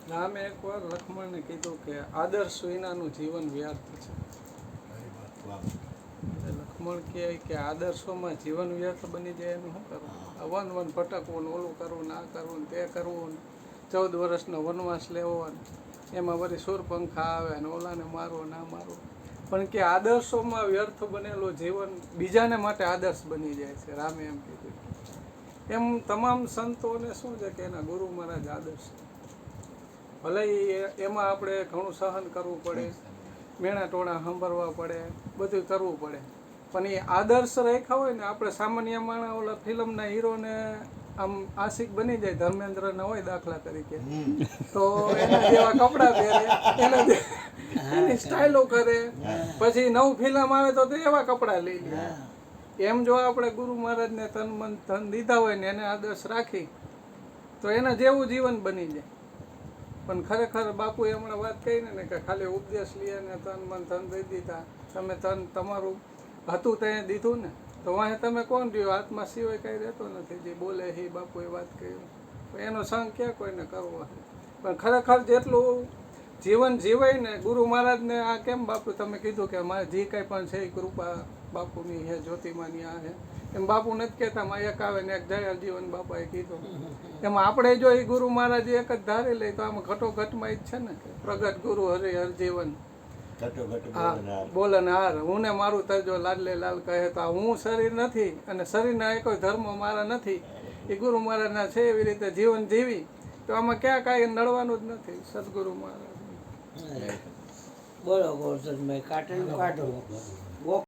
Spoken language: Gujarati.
રામે એકવાર લક્ષ્મણને કીધું કે આદર્શ વિનાનું જીવન વ્યર્થ છે. લક્ષ્મણ કહે કે આદર્શોમાં જીવન વ્યર્થ બની જાય એનું શું કરવું? વન ભટકવું ને ઓલું કરવું ને આ કરવું ને તે કરવું ને 14 વર્ષનો વનવાસ લેવો ને એમાં વળી સૂરપંખા આવે ને ઓલાને મારવો ના મારવો. પણ કે આદર્શોમાં વ્યર્થ બનેલું જીવન બીજાને માટે આદર્શ બની જાય છે. રામે એમ કીધું. એમ તમામ સંતોને શું છે કે એના ગુરુ મહારાજ આદર્શ. ભલે એમાં આપણે ઘણું સહન કરવું પડે, મેણા ટોણા સાંભળવા પડે, બધું કરવું પડે, પણ એ આદર્શ રાખ્યા હોય ને આપણે સામાન્ય માણસ ઓલા ફિલ્મના હીરોને આમ આશિક બની જાય, ધર્મેન્દ્રના હોય દાખલા તરીકે, તો એના જેવા કપડાં પહેરે, એની સ્ટાઇલો કરે, પછી નવું ફિલ્મ આવે તો એવા કપડાં લઈ લે. એમ જો આપણે ગુરુ મહારાજને તન મન ધન દીધા હોય ને એને આદર્શ રાખી તો એના જેવું જીવન બની જાય. પણ ખરેખર બાપુએ હમણાં વાત કહી ને કે ખાલી ઉપદેશ લઈએ ને તન મન ધન દઈ દીધા, તમે તન તમારું હતું ત્યાં દીધું ને, તો વાંહે તમે કોણ રહ્યો? આત્મા સિવાય કંઈ રહેતો નથી. જે બોલે એ બાપુએ વાત કરી એનો સંગ ક્યાં કોઈને કરવો. પણ ખરેખર જેટલું જીવન જીવાય ને, ગુરુ મહારાજને આ કેમ બાપુ તમે કીધું કે મારે જે કાંઈ પણ છે એ કૃપા બાપુની હે, જ્યોતિમાની આ હે, એમ બાપુ નથી કહેતા માં એક આવે ને એક જાય. જીવન બાપાએ કીધું એમાં આપણે જો એ ગુરુ મહારાજ એક જ ધારી લઈ તો આમાં ઘટોઘટમાં જ છે ને કે પ્રગટ ગુરુ હરિ હરજીવન હા બોલનહાર. હું ને મારું તજો લાડલે લાલ કહે તો હું શરીર નથી અને શરીરના એ કોઈ ધર્મ મારા નથી, એ ગુરુ મહારાજના છે. એવી રીતે જીવન જીવી તો આમાં ક્યાં કાંઈ નડવાનું જ નથી. સદગુરુ મહારાજ બોલો ગોરધનભાઈ, કાઢો